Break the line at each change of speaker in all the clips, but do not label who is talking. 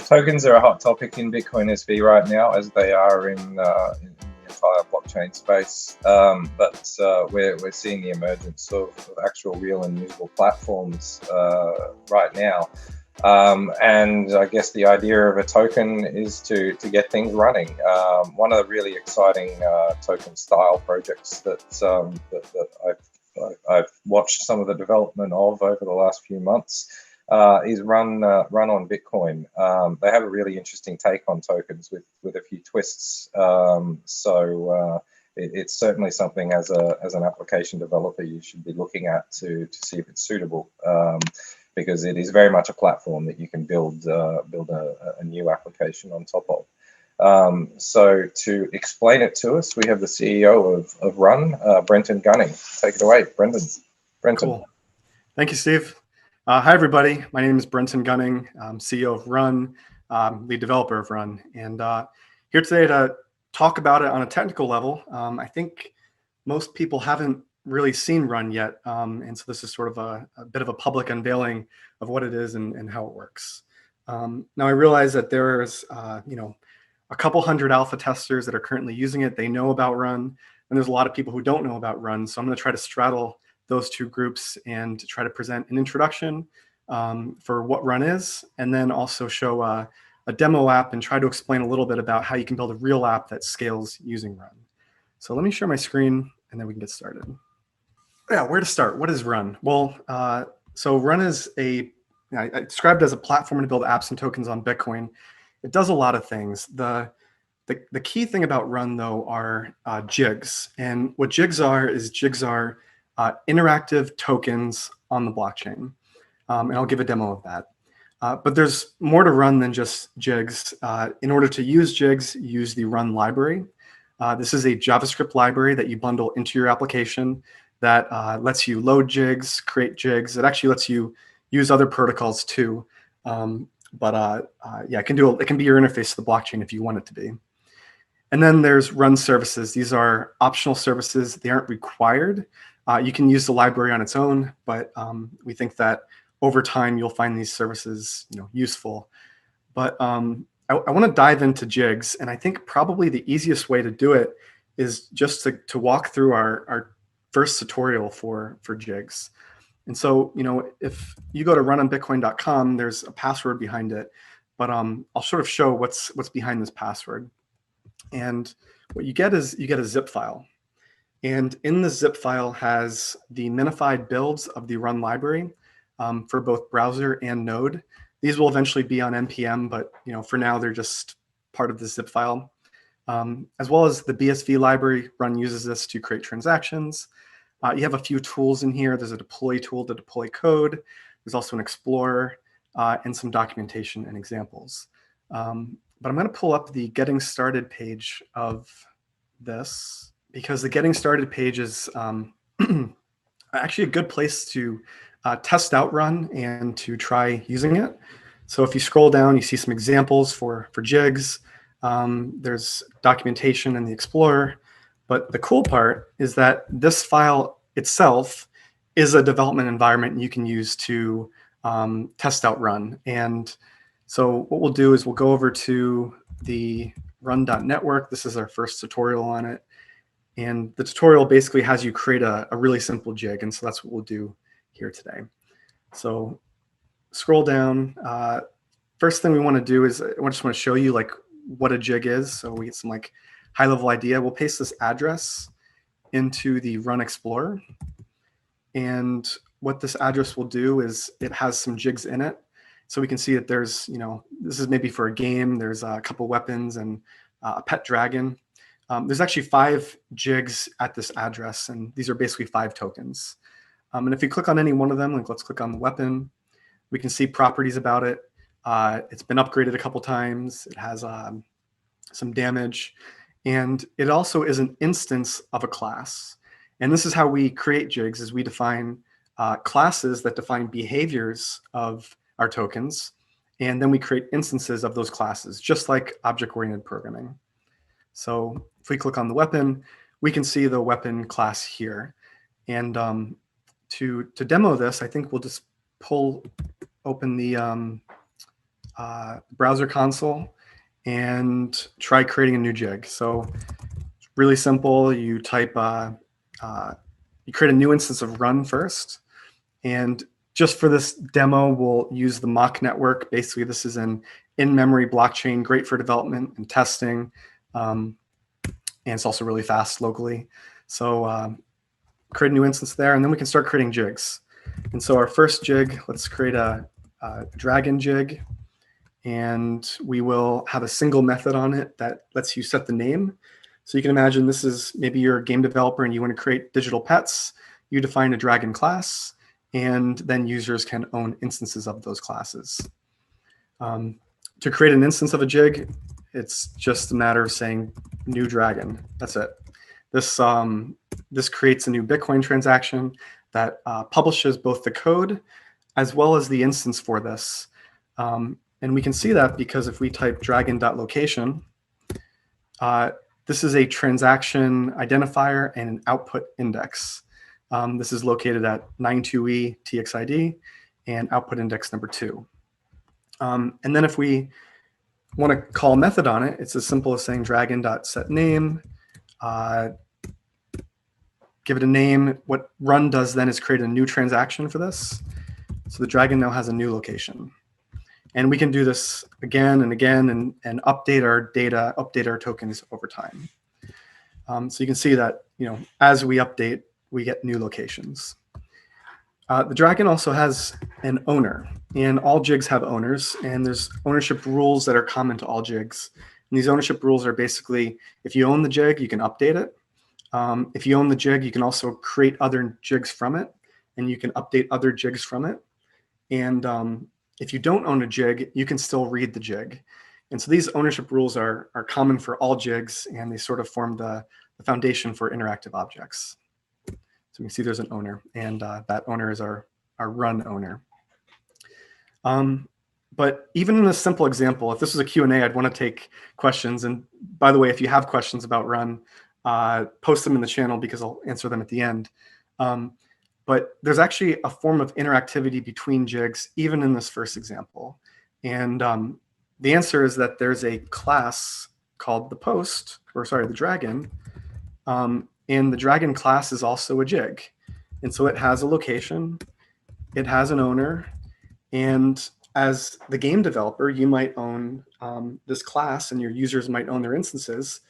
Tokens are a hot topic in Bitcoin SV right now, as they are in the entire blockchain space. But we're seeing the emergence of actual real and usable platforms right now. And I guess the idea of a token is to get things running. One of the really exciting token style projects that I've watched some of the development of over the last few months is run on Bitcoin. They have a really interesting take on tokens with a few twists. It's certainly something as an application developer you should be looking at to see if it's suitable, because it is very much a platform that you can build a new application on top of. So to explain it to us, we have the CEO of Run, Brenton Gunning. Take it away, Brenton.
Cool. Thank you, Steve. Hi, everybody. My name is Brenton Gunning. I'm CEO of Run, lead developer of Run, and here today to talk about it on a technical level. I think most people haven't really seen Run yet, and so this is sort of a bit of a public unveiling of what it is and how it works. Now, I realize that there's a couple hundred alpha testers that are currently using it. They know about Run, and there's a lot of people who don't know about Run. So I'm going to try to straddle those two groups and try to present an introduction for what Run is, and then also show a demo app and try to explain a little bit about how you can build a real app that scales using Run. So let me share my screen and then we can get started. Yeah, where to start? What is Run? Well, so Run is I described it as a platform to build apps and tokens on Bitcoin. It does a lot of things. The key thing about Run, though, are jigs. And what jigs are interactive tokens on the blockchain. And I'll give a demo of that. But there's more to Run than just jigs. In order to use jigs, use the Run library. This is a JavaScript library that you bundle into your application that lets you load jigs, create jigs. It actually lets you use other protocols too. Yeah, it can be your interface to the blockchain if you want it to be. And then there's Run services. These are optional services. They aren't required. You can use the library on its own, but we think that over time you'll find these services useful. But I want to dive into jigs, and I think probably the easiest way to do it is just to walk through our first tutorial for jigs. And so, if you go to runonbitcoin.com, there's a password behind it, but I'll sort of show what's behind this password. And what you get is a zip file. And in the zip file has the minified builds of the Run library for both browser and node. These will eventually be on NPM, but for now they're just part of the zip file. As well as the BSV library. Run uses this to create transactions. You have a few tools in here. There's a deploy tool to deploy code. There's also an explorer and some documentation and examples. But I'm going to pull up the getting started page of this, because the getting started page is actually a good place to test out Run and to try using it. So if you scroll down, you see some examples for jigs. There's documentation in the Explorer. But the cool part is that this file itself is a development environment you can use to test out Run. And so what we'll do is we'll go over to the run.network. This is our first tutorial on it. And the tutorial basically has you create a really simple jig. And so that's what we'll do here today. So scroll down. First thing we want to do is I just want to show you what a jig is. So we get some high level idea. We'll paste this address into the Run Explorer. And what this address will do is it has some jigs in it. So we can see that there's, this is maybe for a game. There's a couple weapons and a pet dragon. There's actually 5 jigs at this address, and these are basically 5 tokens. And if you click on any one of them, let's click on the weapon, we can see properties about it. It's been upgraded a couple times. It has some damage, and it also is an instance of a class. And this is how we create jigs: is we define classes that define behaviors of our tokens, and then we create instances of those classes, just like object-oriented programming. So if we click on the weapon, we can see the weapon class here. And to demo this, I think we'll just pull open the browser console and try creating a new jig. So it's really simple. You type, you create a new instance of run first. And just for this demo, we'll use the mock network. Basically, this is an in-memory blockchain, great for development and testing. And it's also really fast locally. So create a new instance there, and then we can start creating jigs. And so our first jig, let's create a Dragon Jig. And we will have a single method on it that lets you set the name. So you can imagine this is maybe you're a game developer and you want to create digital pets. You define a Dragon class, and then users can own instances of those classes. To create an instance of a jig, it's just a matter of saying new Dragon. That's it. This creates a new Bitcoin transaction that publishes both the code as well as the instance for this. And we can see that because if we type dragon.location, this is a transaction identifier and an output index. This is located at 92E TXID and output index number 2. And then if we want to call a method on it, it's as simple as saying dragon.setName, give it a name. What run does then is create a new transaction for this. So the Dragon now has a new location. And we can do this again and again and update our data, update our tokens over time. So you can see that, as we update, we get new locations. The Dragon also has an owner, and all jigs have owners, and there's ownership rules that are common to all jigs. And these ownership rules are basically, if you own the jig, you can update it. If you own the jig, you can also create other jigs from it, and you can update other jigs from it. And if you don't own a jig, you can still read the jig. And so these ownership rules are common for all jigs, and they sort of form the foundation for interactive objects. So we can see there's an owner, and that owner is our run owner. But even in this simple example, if this was a Q&A, I'd want to take questions. And by the way, if you have questions about run, post them in the channel because I'll answer them at the end. But there's actually a form of interactivity between jigs, even in this first example. And the answer is that there's a class called the Dragon. And the Dragon class is also a jig. And so it has a location, it has an owner, and as the game developer, you might own this class, and your users might own their instances.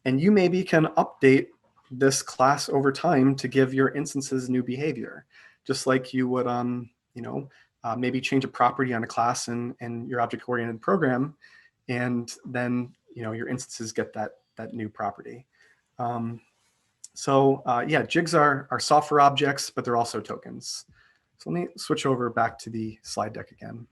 And you maybe can update this class over time to give your instances new behavior, just like you would, maybe change a property on a class in your object-oriented program, and then your instances get that new property. Yeah, jigs are software objects, but they're also tokens. So let me switch over back to the slide deck again.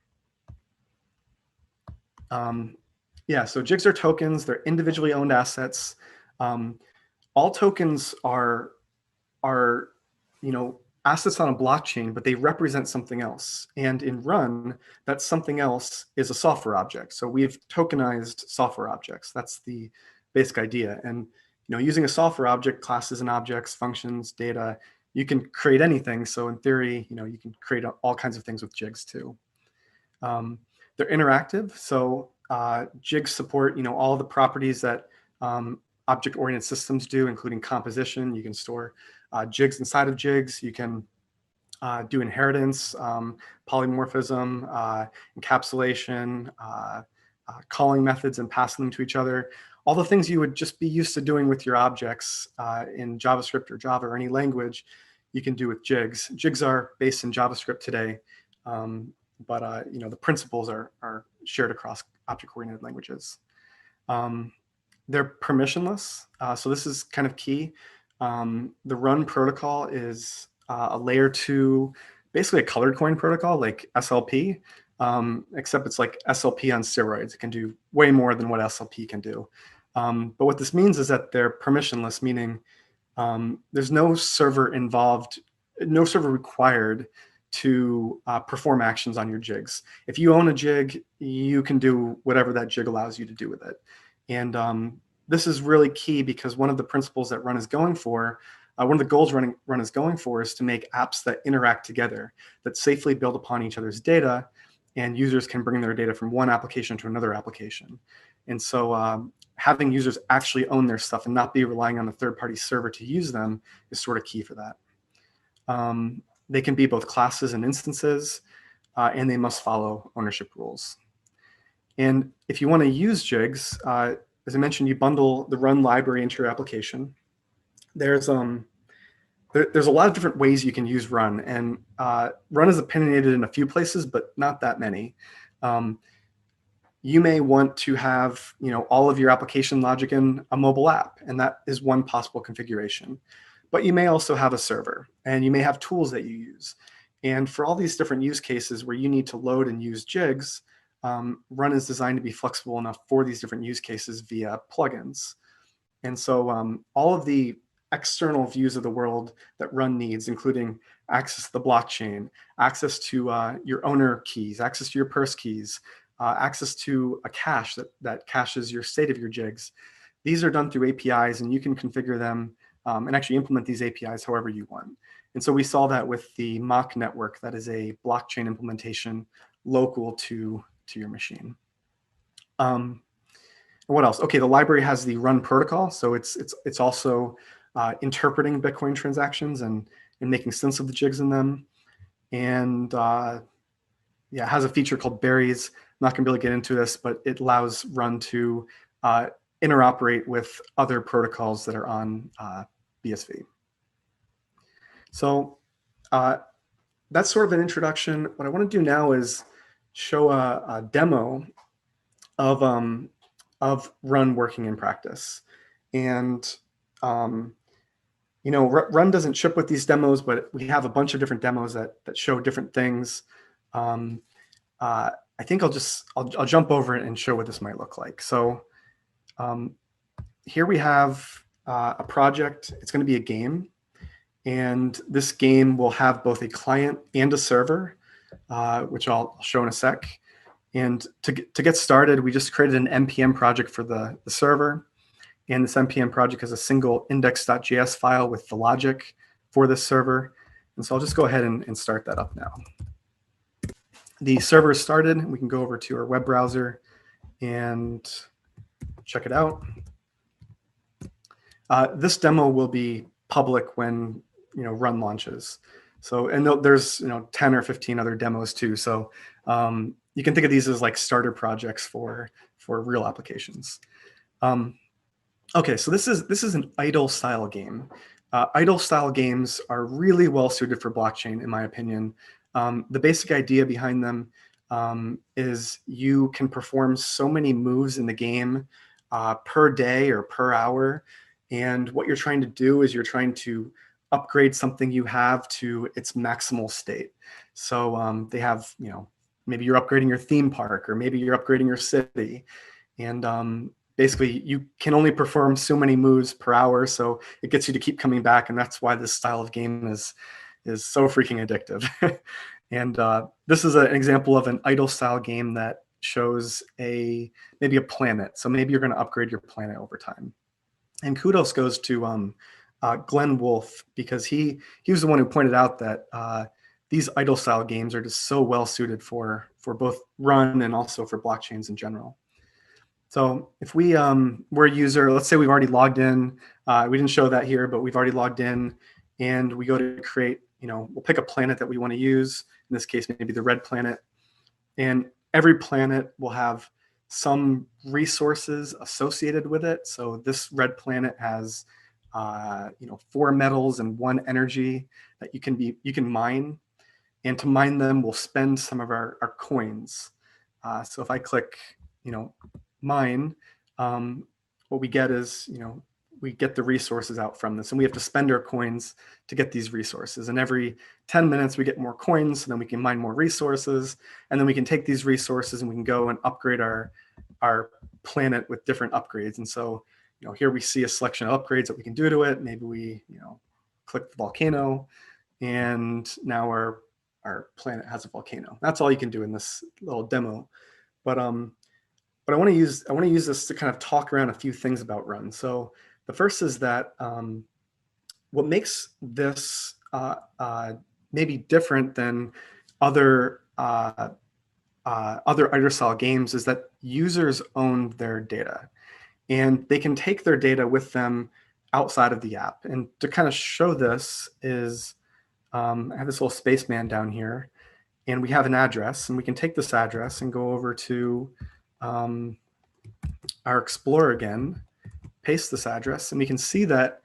Yeah, so jigs are tokens. They're individually owned assets. All tokens are assets on a blockchain, but they represent something else. And in Run, that something else is a software object. So we've tokenized software objects. That's the basic idea. And using a software object, classes and objects, functions, data, you can create anything. So in theory, you can create all kinds of things with jigs too. They're interactive. So jigs support, all the properties that object-oriented systems do, including composition. You can store jigs inside of jigs. You can do inheritance, polymorphism, encapsulation, calling methods and passing them to each other. All the things you would just be used to doing with your objects in JavaScript or Java or any language, you can do with jigs. Jigs are based in JavaScript today, but the principles are shared across object-oriented languages. They're permissionless, so this is kind of key. The Run protocol is a layer 2, basically a colored coin protocol like SLP, except it's like SLP on steroids. It can do way more than what SLP can do. But what this means is that they're permissionless, meaning there's no server involved, no server required to perform actions on your jigs. If you own a jig, you can do whatever that jig allows you to do with it. And this is really key because one of the principles that Run is going for, one of the goals Run is going for is to make apps that interact together, that safely build upon each other's data, and users can bring their data from one application to another application. And so having users actually own their stuff and not be relying on a third-party server to use them is sort of key for that. They can be both classes and instances, and they must follow ownership rules. And if you want to use jigs, as I mentioned, you bundle the run library into your application. There's a lot of different ways you can use run, and run is opinionated in a few places, but not that many. You may want to have all of your application logic in a mobile app, and that is one possible configuration. But you may also have a server, and you may have tools that you use. And for all these different use cases where you need to load and use jigs, run is designed to be flexible enough for these different use cases via plugins. And so all of the external views of the world that run needs, including access to the blockchain, access to your owner keys, access to your purse keys, access to a cache that caches your state of your jigs. These are done through APIs, and you can configure them and actually implement these APIs however you want. And so we saw that with the mock network, that is a blockchain implementation local to your machine. What else? Okay, the library has the run protocol, so it's also interpreting Bitcoin transactions and making sense of the jigs in them. And yeah, it has a feature called berries. I'm not going to be able to get into this, but it allows run to interoperate with other protocols that are on BSV. So that's sort of an introduction. What I want to do now is show a demo of run working in practice. And run doesn't ship with these demos, but we have a bunch of different demos that show different things. I think I'll jump over it and show what this might look like. So here we have a project. It's going to be a game, and this game will have both a client and a server, which I'll show in a sec. And to get started, we just created an npm project for the server. And this npm project has a single index.js file with the logic for this server. And so I'll just go ahead and start that up now. The server is started. We can go over to our web browser and check it out. This demo will be public when run launches. So, and there's 10 or 15 other demos too. So you can think of these as like starter projects for real applications. Okay, so this is an idle style game. Idle style games are really well suited for blockchain, in my opinion. The basic idea behind them is you can perform so many moves in the game per day or per hour. And what you're trying to do is you're trying to upgrade something you have to its maximal state. So they have, maybe you're upgrading your theme park, or maybe you're upgrading your city. And basically, you can only perform so many moves per hour. So it gets you to keep coming back. And that's why this style of game is so freaking addictive. And this is an example of an idle style game that shows maybe a planet. So maybe you're going to upgrade your planet over time. And kudos goes to Glenn Wolfe, because he was the one who pointed out that these idle style games are just so well suited for both run and also for blockchains in general. So if we're a user, let's say we've already logged in. We didn't show that here, but we've already logged in, and we go to create, we'll pick a planet that we want to use. In this case, maybe the red planet. And every planet will have some resources associated with it. So this red planet has 4 metals and 1 energy that you can mine. And to mine them, we'll spend some of our coins. So if I click, mine, what we get is, we get the resources out from this, and we have to spend our coins to get these resources. And every 10 minutes we get more coins, so then we can mine more resources, and then we can take these resources and we can go and upgrade our planet with different upgrades. And so, here we see a selection of upgrades that we can do to it. Maybe we, click the volcano, and now our planet has a volcano. That's all you can do in this little demo. But I want to use this to kind of talk around a few things about run. So the first is that what makes this maybe different than other other idle games is that users own their data, and they can take their data with them outside of the app. And to kind of show this is, I have this little spaceman down here, and we have an address, and we can take this address and go over to our Explorer again, paste this address, and we can see that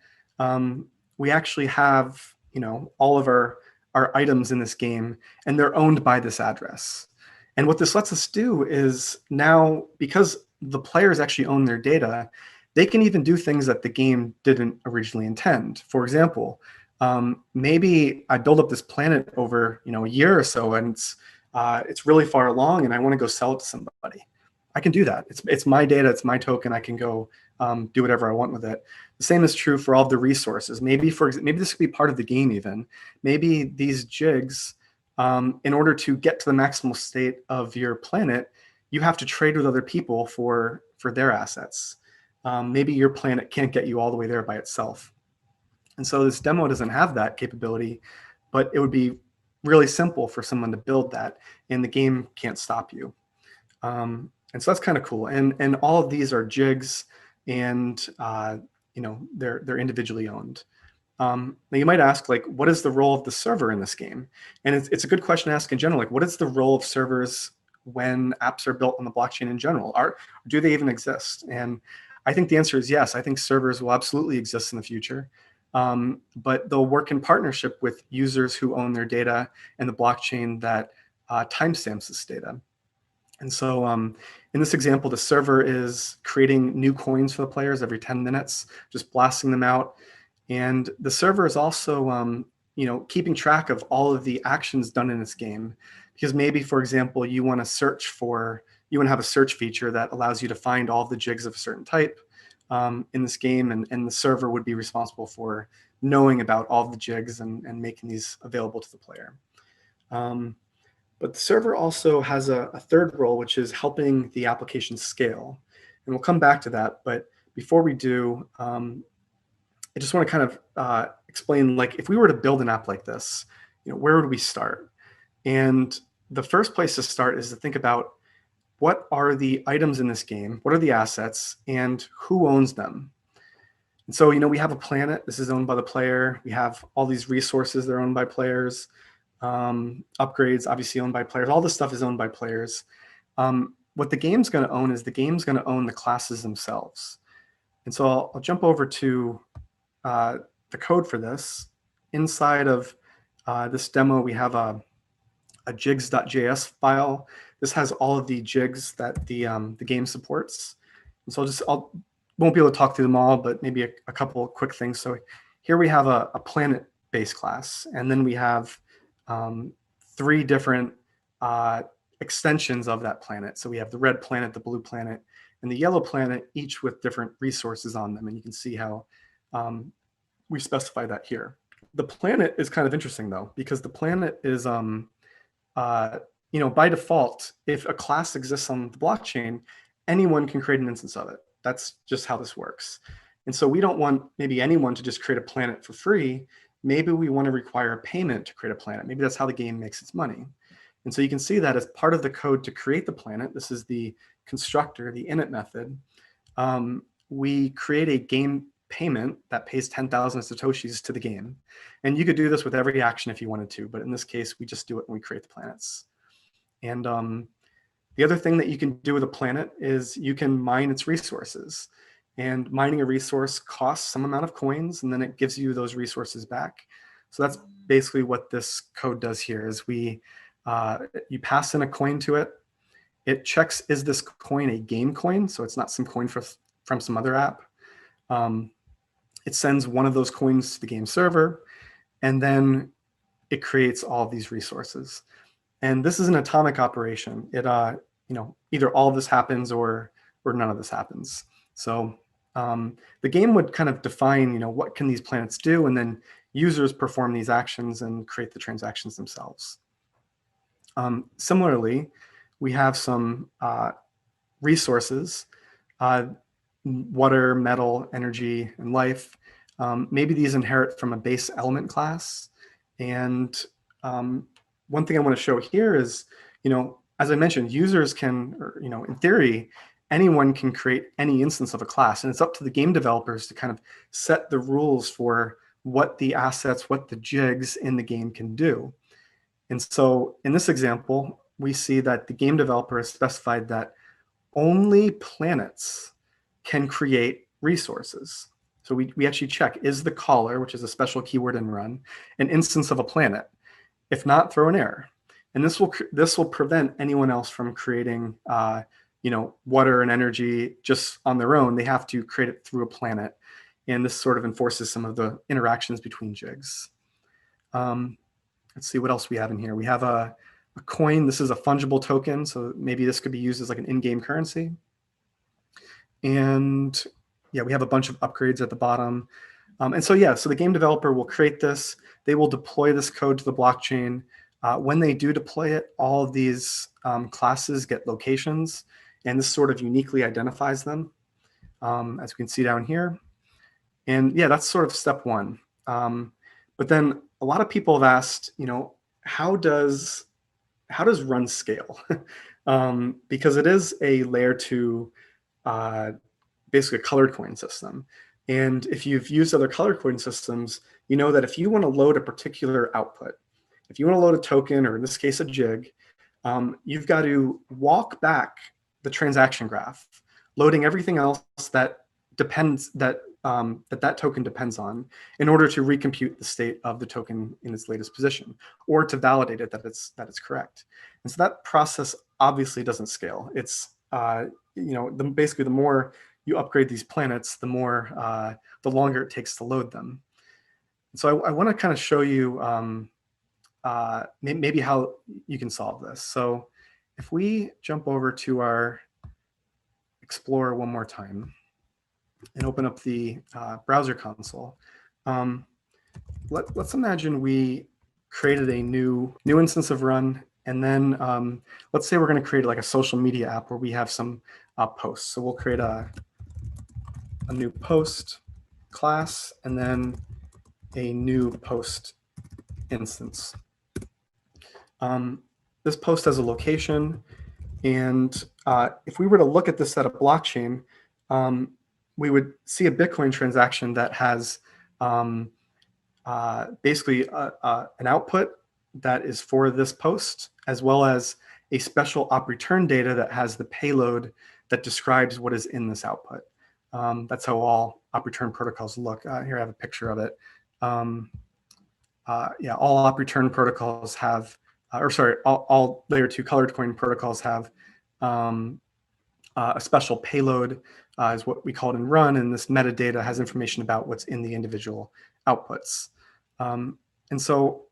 we actually have, all of our items in this game, and they're owned by this address. And what this lets us do is now, because the players actually own their data, they can even do things that the game didn't originally intend. For example, maybe I build up this planet over a year or so, and it's really far along, and I want to go sell it to somebody. I can do that. It's my data, it's my token. I can go do whatever I want with it. The same is true for all the resources. Maybe this could be part of the game even. Maybe these jigs, in order to get to the maximal state of your planet, you have to trade with other people for their assets. Maybe your planet can't get you all the way there by itself. And so this demo doesn't have that capability, but it would be really simple for someone to build that, and the game can't stop you. And so that's kind of cool. And all of these are jigs, and they're individually owned. Now you might ask, like, what is the role of the server in this game? And it's a good question to ask in general. Like, what is the role of servers when apps are built on the blockchain in general? Do they even exist? And I think the answer is yes. I think servers will absolutely exist in the future, but they'll work in partnership with users who own their data and the blockchain that timestamps this data. And so in this example, the server is creating new coins for the players every 10 minutes, just blasting them out. And the server is also keeping track of all of the actions done in this game. Because maybe, for example, you want to have a search feature that allows you to find all of the jigs of a certain type in this game, and the server would be responsible for knowing about all of the jigs and making these available to the player. But the server also has a third role, which is helping the application scale. And we'll come back to that. But before we do, I just want to kind of explain, like, if we were to build an app like this, where would we start? And the first place to start is to think about, what are the items in this game? What are the assets, and who owns them? And so, we have a planet. This is owned by the player. We have all these resources that are owned by players. Upgrades, obviously owned by players. All this stuff is owned by players. What the game's going to own is the game's going to own the classes themselves. And so I'll jump over to the code for this. Inside of this demo, we have a jigs.js file. This has all of the jigs that the game supports. And so won't be able to talk through them all, but maybe a couple of quick things. So here we have a planet base class, and then we have 3 different extensions of that planet. So we have the red planet, the blue planet, and the yellow planet, each with different resources on them. And you can see how we specify that here. The planet is kind of interesting, though, because the planet is, by default, if a class exists on the blockchain, anyone can create an instance of it. That's just how this works. And so we don't want maybe anyone to just create a planet for free. Maybe we want to require a payment to create a planet. Maybe that's how the game makes its money. And so you can see that as part of the code to create the planet, this is the constructor, the init method, we create a game payment that pays 10,000 Satoshis to the game. And you could do this with every action if you wanted to, but in this case, we just do it when we create the planets. And the other thing that you can do with a planet is you can mine its resources. And mining a resource costs some amount of coins, and then it gives you those resources back. So that's basically what this code does here is you pass in a coin to it. It checks, is this coin a game coin? So it's not some coin from some other app. It sends one of those coins to the game server, and then it creates all of these resources. And this is an atomic operation. It, either all of this happens or none of this happens. So the game would kind of define, what can these planets do, and then users perform these actions and create the transactions themselves. Similarly, we have some resources, water, metal, energy, and life. Maybe these inherit from a base element class. And one thing I want to show here is, as I mentioned, users can, or, in theory, anyone can create any instance of a class, and it's up to the game developers to kind of set the rules for what the assets, what the jigs in the game can do. And so in this example, we see that the game developer has specified that only planets can create resources. So we actually check, is the caller, which is a special keyword in run, an instance of a planet? If not, throw an error. And this will prevent anyone else from creating water and energy just on their own. They have to create it through a planet. And this sort of enforces some of the interactions between jigs. Let's see what else we have in here. We have a coin. This is a fungible token. So maybe this could be used as like an in-game currency. And yeah, we have a bunch of upgrades at the bottom. And so, yeah, so the game developer will create this. They will deploy this code to the blockchain. When they do deploy it, all of these classes get locations, and this sort of uniquely identifies them, as we can see down here. And yeah, that's sort of step one. But then a lot of people have asked, how does run scale? Because it is a layer 2, basically a colored coin system. And if you've used other colored coin systems, you know that if you want to load a particular output, if you want to load a token, or in this case, a jig, you've got to walk back the transaction graph, loading everything else that depends, that token depends on, in order to recompute the state of the token in its latest position, or to validate it that it's correct. And so that process obviously doesn't scale. It's basically the more you upgrade these planets, the more the longer it takes to load them. And so I want to kind of show you maybe how you can solve this. So if we jump over to our Explorer one more time and open up the browser console, let's imagine we created a new instance of run, and then let's say we're going to create like a social media app where we have some posts. So we'll create a new post class, and then a new post instance. This post has a location, and if we were to look at this at a blockchain, we would see a Bitcoin transaction that has basically an output that is for this post, as well as a special op return data that has the payload that describes what is in this output. That's how all op return protocols look. Here I have a picture of it. Yeah, all op return protocols have, all layer 2 colored coin protocols have a special payload, is what we call it in run, and this metadata has information about what's in the individual outputs. And so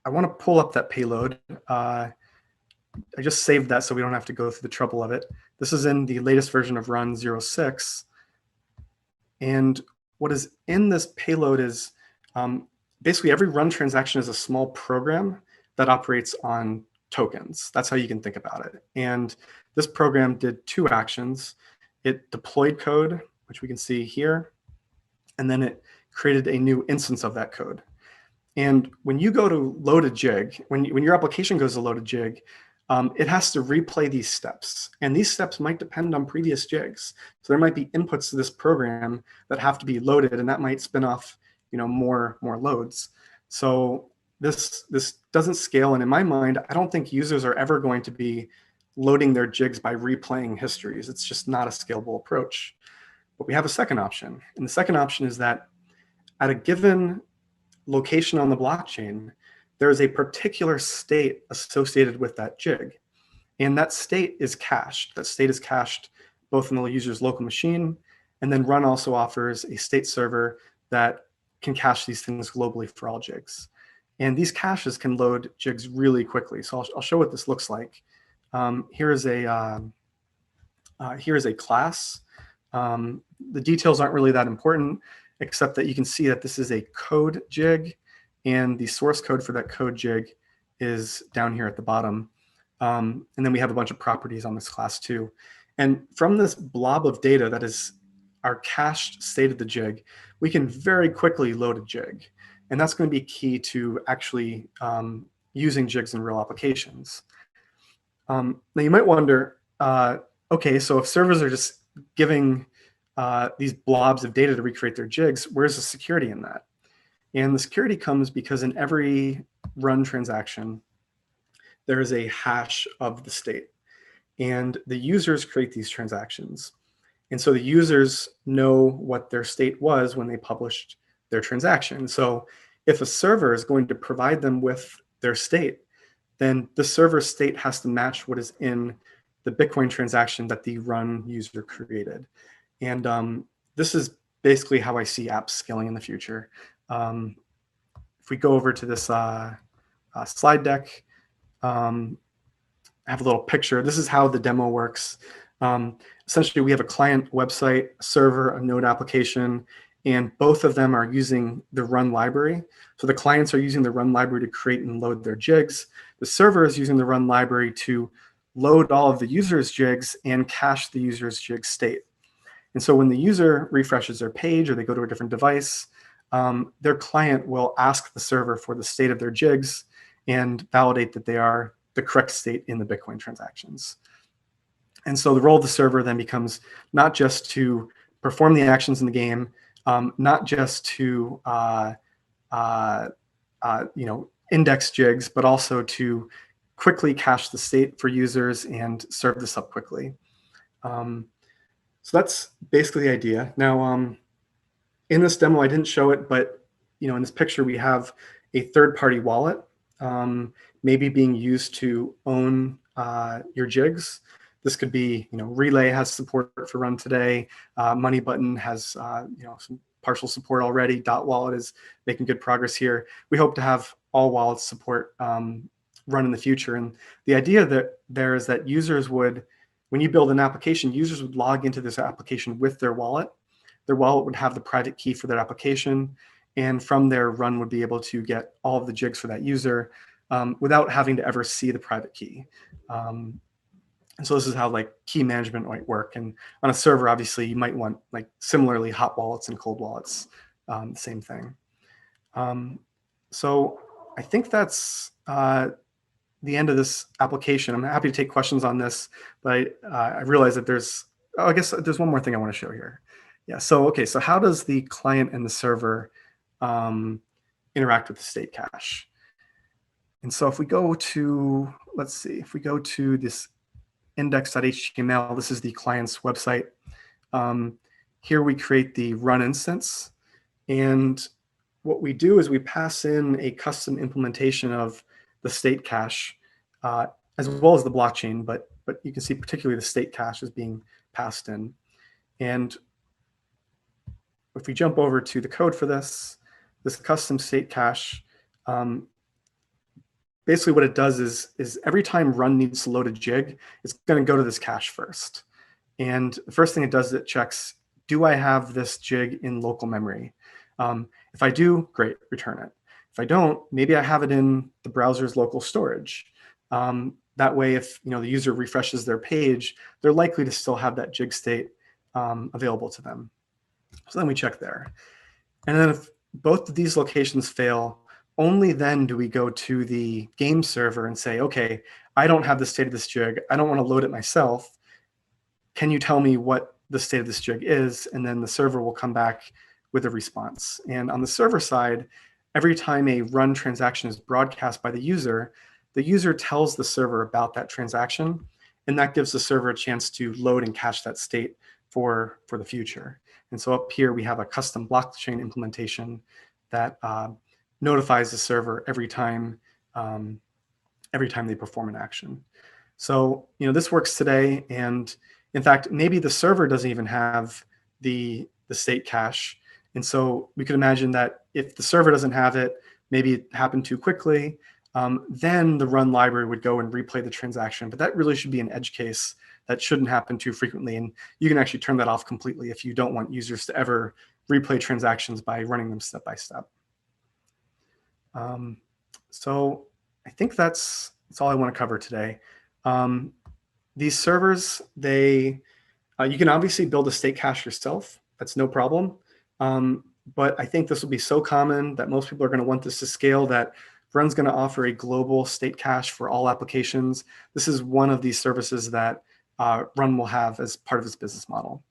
I want to pull up that payload. I just saved that so we don't have to go through the trouble of it. This is in the latest version of run 06. And what is in this payload is basically every run transaction is a small program that operates on tokens. That's how you can think about it. And this program did 2 actions. It deployed code, which we can see here, and then it created a new instance of that code. And when you go to load a jig, when your application goes to load a jig, it has to replay these steps. And these steps might depend on previous jigs. So there might be inputs to this program that have to be loaded, and that might spin off more loads. So this doesn't scale. And in my mind, I don't think users are ever going to be loading their jigs by replaying histories. It's just not a scalable approach. But we have a second option. And the second option is that at a given location on the blockchain, there is a particular state associated with that jig. And that state is cached. That state is cached both in the user's local machine, and then Run also offers a state server that can cache these things globally for all jigs. And these caches can load jigs really quickly. So I'll show what this looks like. Here is a class. The details aren't really that important, except that you can see that this is a code jig, and the source code for that code jig is down here at the bottom. And then we have a bunch of properties on this class too. And from this blob of data that is our cached state of the jig, we can very quickly load a jig. And that's going to be key to actually using jigs in real applications. Now you might wonder, okay, so if servers are just giving these blobs of data to recreate their jigs, where's the security in that? And the security comes because in every run transaction, there is a hash of the state. And the users create these transactions. And so the users know what their state was when they published their transaction. So if a server is going to provide them with their state, then the server state has to match what is in the Bitcoin transaction that the run user created. And this is basically how I see apps scaling in the future. If we go over to this slide deck, I have a little picture. This is how the demo works. Essentially, we have a client website, a server, a node application, and both of them are using the run library. So the clients are using the run library to create and load their jigs. The server is using the run library to load all of the user's jigs and cache the user's jig state. And so when the user refreshes their page or they go to a different device, their client will ask the server for the state of their jigs and validate that they are the correct state in the Bitcoin transactions. And so the role of the server then becomes not just to perform the actions in the game, not just to index jigs, but also to quickly cache the state for users and serve this up quickly. So that's basically the idea. Now, in this demo, I didn't show it, but in this picture, we have a third-party wallet, maybe being used to own your jigs. This could be, Relay has support for Run today. Money Button has, some partial support already. Dot Wallet is making good progress here. We hope to have all wallets support Run in the future. And the idea that there is that users would, when you build an application, users would log into this application with their wallet. Their wallet would have the private key for that application. And from there, Run would be able to get all of the jigs for that user without having to ever see the private key. And so this is how key management might work. And on a server, obviously, you might want similarly hot wallets and cold wallets, same thing. So I think that's the end of this application. I'm happy to take questions on this, but I realize that I guess there's one more thing I want to show here. Yeah, so okay, so how does the client and the server interact with the state cache? And so if we go to, let's see, if we go to this index.html, this is the client's website. Here we create the run instance. And what we do is we pass in a custom implementation of the state cache, as well as the blockchain, but you can see particularly the state cache is being passed in. And if we jump over to the code for this custom state cache, basically what it does is every time Run needs to load a jig, it's going to go to this cache first. And the first thing it does is it checks, do I have this jig in local memory? If I do, great, return it. If I don't, maybe I have it in the browser's local storage. That way, if the user refreshes their page, they're likely to still have that jig state available to them. So then we check there. And then if both of these locations fail, only then do we go to the game server and say, okay, I don't have the state of this jig. I don't want to load it myself. Can you tell me what the state of this jig is? And then the server will come back with a response. And on the server side, every time a Run transaction is broadcast by the user tells the server about that transaction, and that gives the server a chance to load and cache that state for the future. And so up here, we have a custom blockchain implementation that notifies the server every time they perform an action. So this works today, and in fact, maybe the server doesn't even have the state cache. And so we could imagine that if the server doesn't have it, maybe it happened too quickly, then the Run library would go and replay the transaction. But that really should be an edge case. That shouldn't happen too frequently. And you can actually turn that off completely if you don't want users to ever replay transactions by running them step by step. So I think that's all I want to cover today. These servers, you can obviously build a state cache yourself. That's no problem. But I think this will be so common that most people are going to want this to scale that Run's going to offer a global state cache for all applications. This is one of these services that Run will have as part of its business model.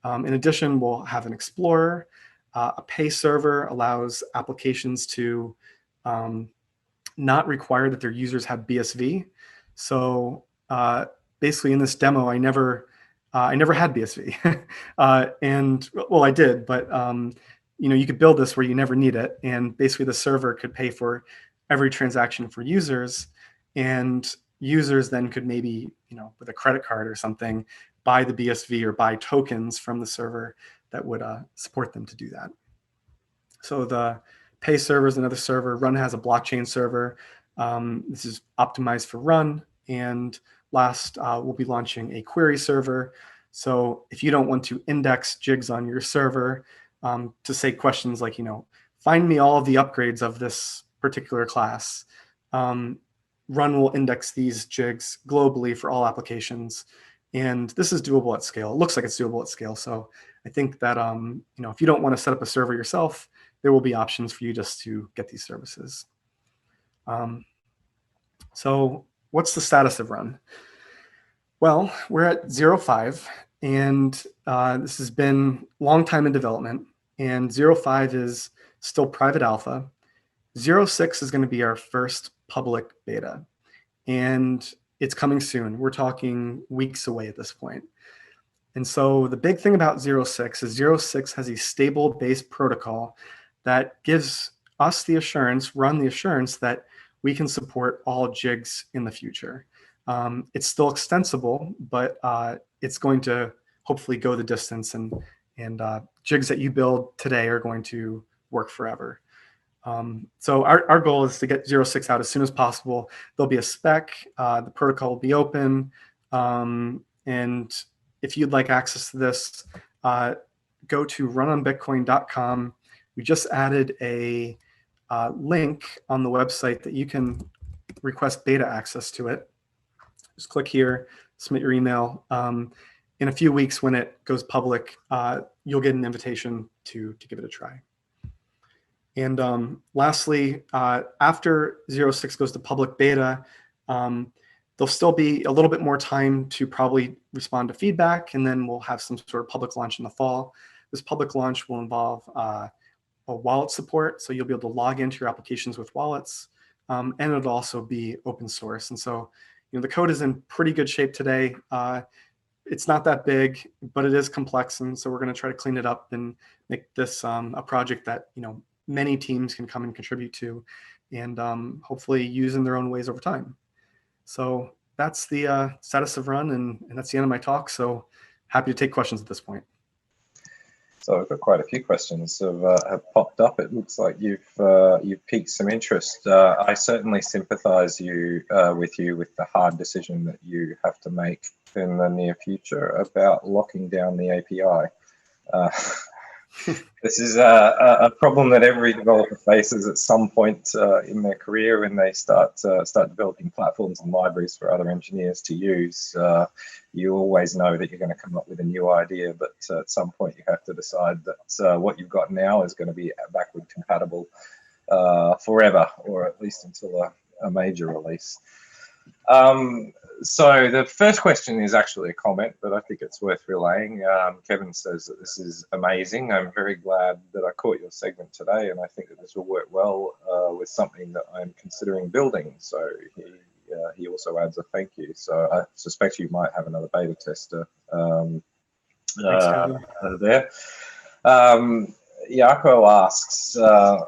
In addition, we'll have an Explorer. A pay server allows applications to not require that their users have BSV. So basically, in this demo, I never had BSV, and well, I did, but you could build this where you never need it, and basically the server could pay for every transaction for users, and users then could maybe, with a credit card or something, buy the BSV or buy tokens from the server that would support them to do that. So the pay server is another server. Run has a blockchain server. This is optimized for Run. And last, we'll be launching a query server. So if you don't want to index jigs on your server to say questions like, find me all of the upgrades of this particular class, Run will index these jigs globally for all applications. And this is doable at scale. It looks like it's doable at scale. So I think that, if you don't want to set up a server yourself, there will be options for you just to get these services. So what's the status of Run? Well, we're at 0.5, and this has been a long time in development, and 0.5 is still private alpha. 0.6 is going to be our first public beta, and it's coming soon. We're talking weeks away at this point. And so the big thing about 0.6 is 0.6 has a stable base protocol that gives us the assurance, Run the assurance, that we can support all jigs in the future. It's still extensible, but it's going to hopefully go the distance, and jigs that you build today are going to work forever. So our goal is to get 0.6 out as soon as possible. There'll be a spec, the protocol will be open, and if you'd like access to this, go to runonbitcoin.com. We just added a link on the website that you can request beta access to it. Just click here, submit your email. In a few weeks, when it goes public, you'll get an invitation to give it a try. And lastly, after 0.6 goes to public beta, there'll still be a little bit more time to probably respond to feedback, and then we'll have some sort of public launch in the fall. This public launch will involve a wallet support, so you'll be able to log into your applications with wallets, and it'll also be open source. And so, the code is in pretty good shape today. It's not that big, but it is complex, and so we're going to try to clean it up and make this a project that many teams can come and contribute to, and hopefully use in their own ways over time. So that's the status of Run, and that's the end of my talk. So happy to take questions at this point.
So I've got quite a few questions have popped up. It looks like you've piqued some interest. I certainly sympathise with you with the hard decision that you have to make in the near future about locking down the API. This is a problem that every developer faces at some point in their career when they start developing platforms and libraries for other engineers to use. You always know that you're going to come up with a new idea, but at some point you have to decide that what you've got now is going to be backward compatible forever, or at least until a major release. So the first question is actually a comment, but I think it's worth relaying. Kevin says that this is amazing. I'm very glad that I caught your segment today, and I think that this will work well with something that I'm considering building. So he also adds a thank you. So I suspect you might have another beta tester there. Yako asks,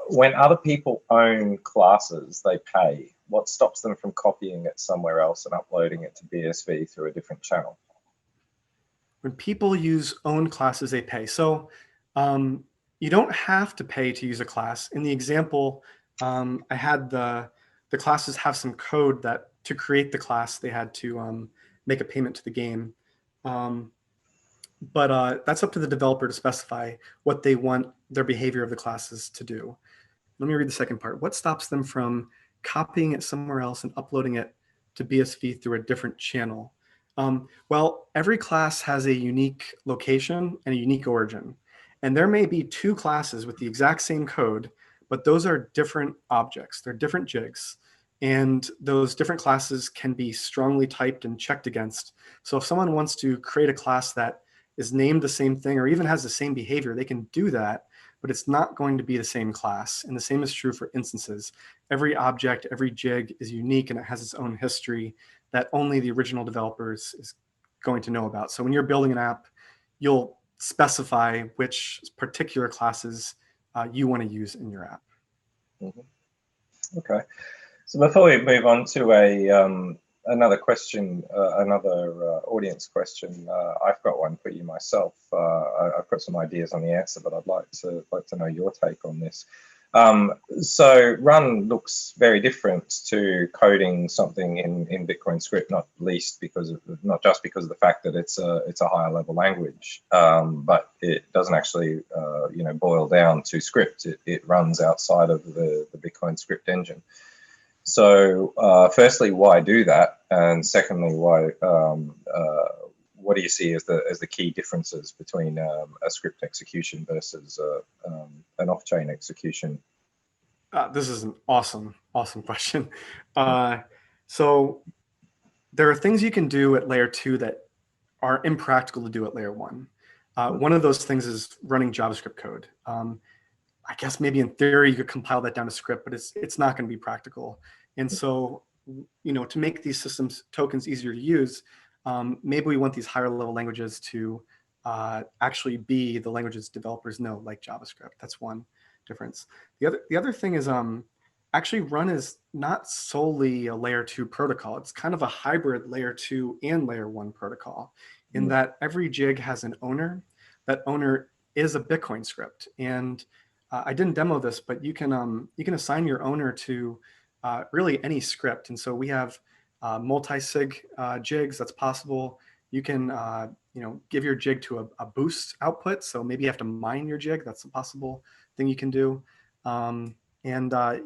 when other people own classes, they pay. What stops them from copying it somewhere else and uploading it to BSV through a different channel?
When people use own classes, they pay. So you don't have to pay to use a class. In the example, I had the classes have some code that to create the class, they had to make a payment to the game. But that's up to the developer to specify what they want their behavior of the classes to do. Let me read the second part. What stops them from copying it somewhere else and uploading it to BSV through a different channel? Well, every class has a unique location and a unique origin. And there may be two classes with the exact same code, but those are different objects. They're different jigs. And those different classes can be strongly typed and checked against. So if someone wants to create a class that is named the same thing or even has the same behavior, they can do that, but it's not going to be the same class. And the same is true for instances. Every object, every jig is unique and it has its own history that only the original developers is going to know about. So when you're building an app, you'll specify which particular classes you want to use in your app.
Mm-hmm. Okay. So before we move on to another question, another audience question, I've got one for you myself. I've got some ideas on the answer, but I'd like to know your take on this. So Run looks very different to coding something in Bitcoin script, not just because of the fact that it's a higher level language, but it doesn't actually boil down to script. It runs outside of the Bitcoin script engine. So firstly, why do that? And secondly, why? What do you see as the key differences between a script execution versus an off-chain execution?
This is an awesome question. So there are things you can do at layer 2 that are impractical to do at layer 1. One of those things is running JavaScript code. I guess maybe in theory you could compile that down to script, but it's not going to be practical. And so, to make these systems tokens easier to use, maybe we want these higher level languages to actually be the languages developers know, like JavaScript. That's one difference. The other thing is actually Run is not solely a layer 2 protocol. It's kind of a hybrid layer 2 and layer 1 protocol in that every jig has an owner. That owner is a Bitcoin script. And I didn't demo this, but you can assign your owner to really any script. And so we have multi-sig jigs. That's possible. You can give your jig to a boost output. So maybe you have to mine your jig. That's a possible thing you can do. And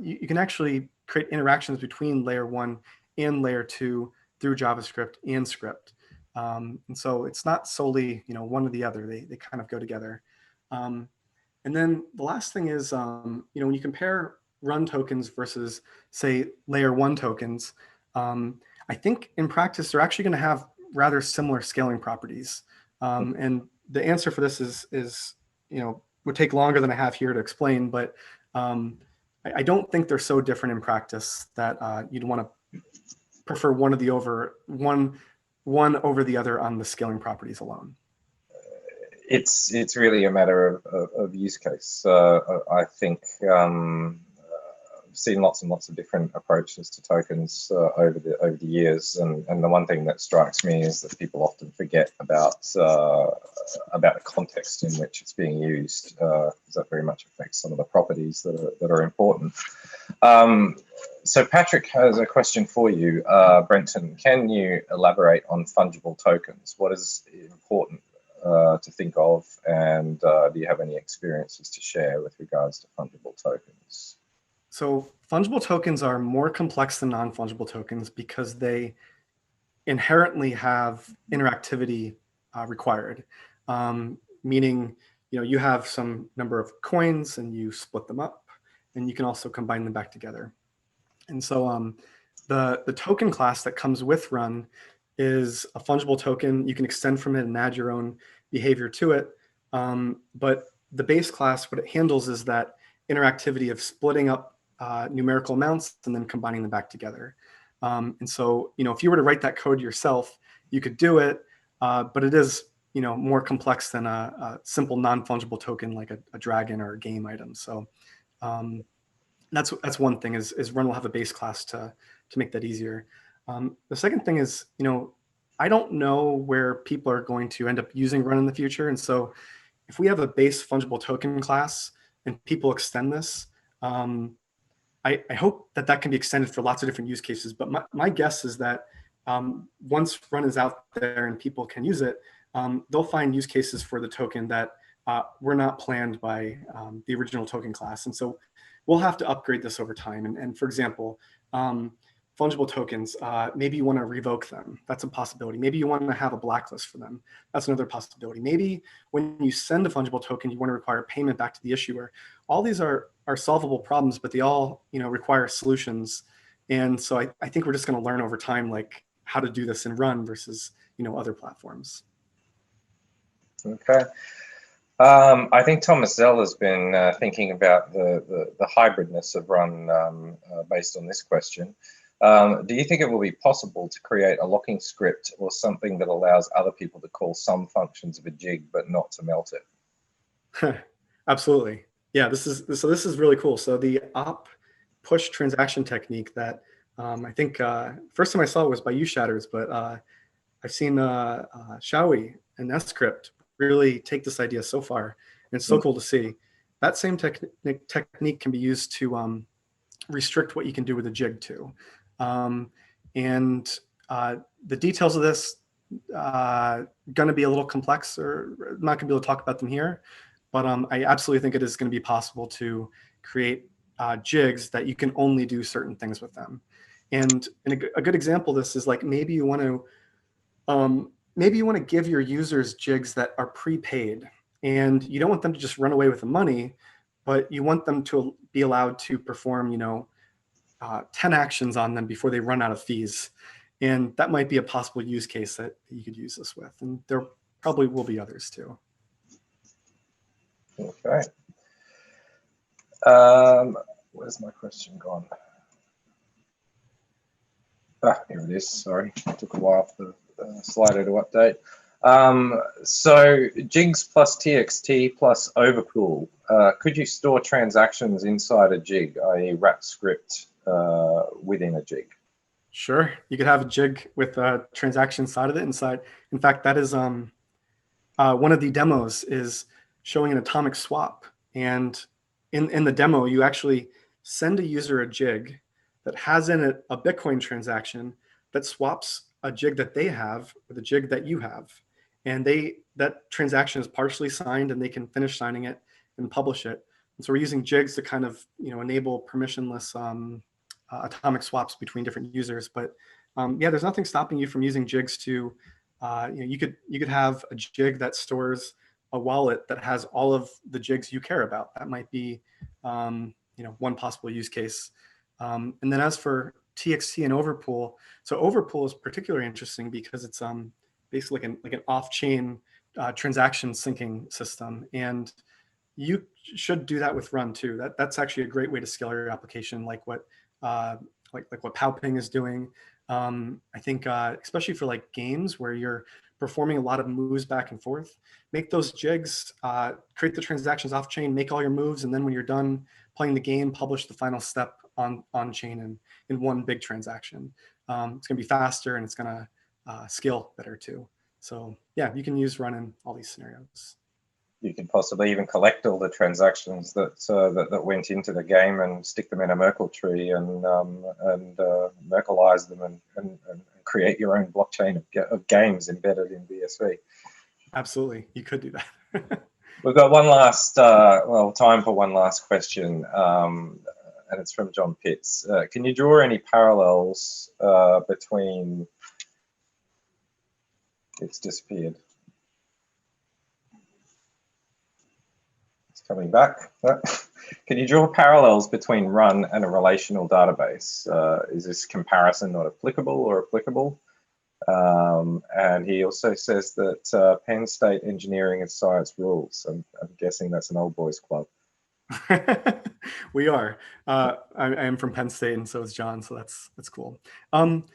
you can actually create interactions between layer 1 and layer 2 through JavaScript and script. And so it's not solely one or the other. They kind of go together. And then the last thing is, when you compare Run tokens versus, say, layer 1 tokens, I think in practice they're actually going to have rather similar scaling properties. And the answer for this is would take longer than I have here to explain, but I don't think they're so different in practice that you'd want to prefer one over the other on the scaling properties alone.
It's really a matter of use case. I think I've seen lots and lots of different approaches to tokens over the years, and the one thing that strikes me is that people often forget about the context in which it's being used, because that very much affects some of the properties that are important. So Patrick has a question for you, Brenton. Can you elaborate on fungible tokens? What is important to think of, and do you have any experiences to share with regards to fungible tokens?
So fungible tokens are more complex than non-fungible tokens because they inherently have interactivity required, meaning you have some number of coins and you split them up, and you can also combine them back together. And so the token class that comes with Run is a fungible token. You can extend from it and add your own behavior to it. But the base class, what it handles is that interactivity of splitting up numerical amounts and then combining them back together. And so, if you were to write that code yourself, you could do it, but it is, more complex than a simple non-fungible token like a dragon or a game item. So that's one thing is Run will have a base class to make that easier. The second thing is, I don't know where people are going to end up using Run in the future. And so if we have a base fungible token class and people extend this, I hope that can be extended for lots of different use cases. But my guess is that once Run is out there and people can use it, they'll find use cases for the token that were not planned by the original token class. And so we'll have to upgrade this over time. And for example, fungible tokens, maybe you want to revoke them. That's a possibility. Maybe you want to have a blacklist for them. That's another possibility. Maybe when you send a fungible token, you want to require payment back to the issuer. All these are are solvable problems, but they all, require solutions. And so I think we're just going to learn over time, like how to do this in Run versus, other platforms.
Okay. I think Thomas Zell has been thinking about the hybridness of Run based on this question. Do you think it will be possible to create a locking script or something that allows other people to call some functions of a jig but not to melt it?
Absolutely. Yeah, this is really cool. So the op push transaction technique that I think first time I saw it was by UShatters, but I've seen Xiaoyi and Nescript really take this idea so far, and it's so cool to see. That same technique can be used to restrict what you can do with a jig too. And the details of this going to be a little complex, or I'm not going to be able to talk about them here, but I absolutely think it is going to be possible to create jigs that you can only do certain things with them. And a good example of this is like maybe you want to give your users jigs that are prepaid, and you don't want them to just run away with the money, but you want them to be allowed to perform, 10 actions on them before they run out of fees. And that might be a possible use case that you could use this with. And there probably will be others too.
Okay. Where's my question gone? Here it is. Sorry, it took a while for the slider to update. So jigs plus txt plus overpool. Could you store transactions inside a jig, i.e. wrap script within a jig?
Sure, you could have a jig with a transaction inside of it. In fact, that is one of the demos is showing an atomic swap. And in the demo, you actually send a user a jig that has in it a Bitcoin transaction that swaps a jig that they have with a jig that you have. And that transaction is partially signed, and they can finish signing it and publish it. And so we're using jigs to kind of enable permissionless atomic swaps between different users. But yeah, there's nothing stopping you from using jigs to you could have a jig that stores a wallet that has all of the jigs you care about. That might be one possible use case. And then as for TXT and overpool, so overpool is particularly interesting because it's basically like an off-chain transaction syncing system, and you should do that with Run too. That's actually a great way to scale your application, like what what Powping is doing. I think especially for like games where you're performing a lot of moves back and forth, make those jigs, create the transactions off chain, make all your moves, and then when you're done playing the game, publish the final step on chain and in one big transaction. It's going to be faster, and it's going to scale better too. So yeah, you can use Run in all these scenarios.
You could possibly even collect all the transactions that went into the game and stick them in a Merkle tree and Merkleize them and create your own blockchain of games embedded in BSV.
Absolutely, you could do that.
We've got one last, time for one last question, and it's from John Pitts. Can you draw any parallels between? It's disappeared. Coming back. Can you draw parallels between Run and a relational database? Is this comparison not applicable or applicable? And he also says that Penn State engineering and science rules. I'm guessing that's an old boys club.
We are. I am from Penn State, and so is John, so that's cool. Run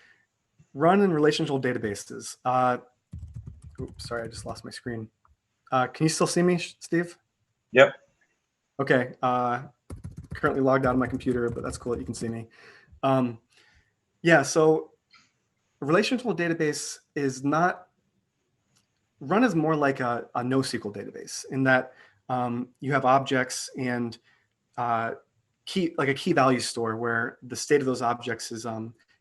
and relational databases. Oops, sorry, I just lost my screen. Can you still see me, Steve?
Yep.
Okay. Currently logged out of my computer, but that's cool that you can see me. Yeah, so a relational database is not, Run is more like a NoSQL database in that you have objects and a key value store where the state of those objects is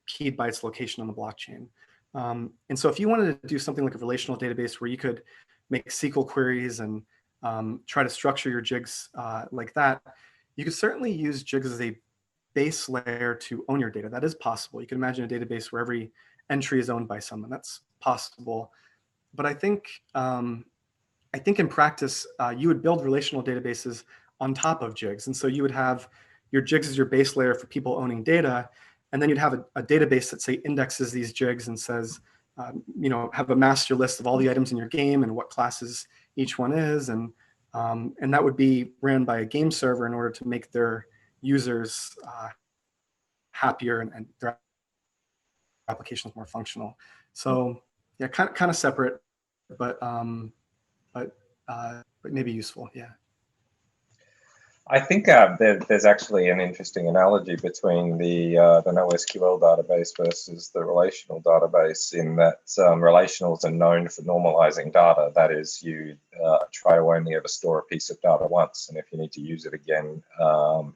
keyed by its location on the blockchain. And so if you wanted to do something like a relational database where you could make SQL queries and try to structure your jigs like that, you could certainly use jigs as a base layer to own your data. That is possible. You can imagine a database where every entry is owned by someone. That's possible. But I think in practice, you would build relational databases on top of jigs. And so you would have your jigs as your base layer for people owning data. And then you'd have a database that, say, indexes these jigs and says, have a master list of all the items in your game and what classes each one is. And that would be ran by a game server in order to make their users happier and their applications more functional. So yeah, kind of separate, but maybe useful. Yeah.
I think there's actually an interesting analogy between the NoSQL database versus the relational database, in that relationals are known for normalizing data. That is, you try to only ever store a piece of data once, and if you need to use it again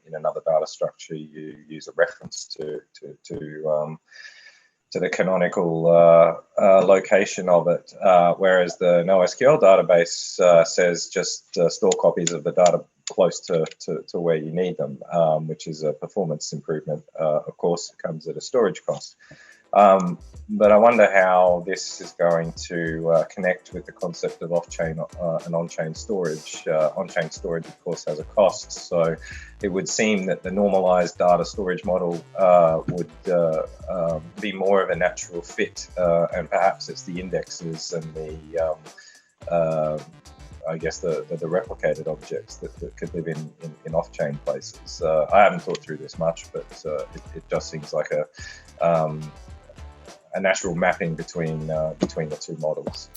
in another data structure, you use a reference to the canonical location of it, whereas the NoSQL database says just store copies of the data close to where you need them, which is a performance improvement. Of course, it comes at a storage cost. But I wonder how this is going to connect with the concept of off-chain and on-chain storage. On-chain storage, of course, has a cost. So it would seem that the normalized data storage model would be more of a natural fit. And perhaps it's the indexes and the I guess the replicated objects that could live in off-chain places. I haven't thought through this much, but it just seems like a natural mapping between the two models.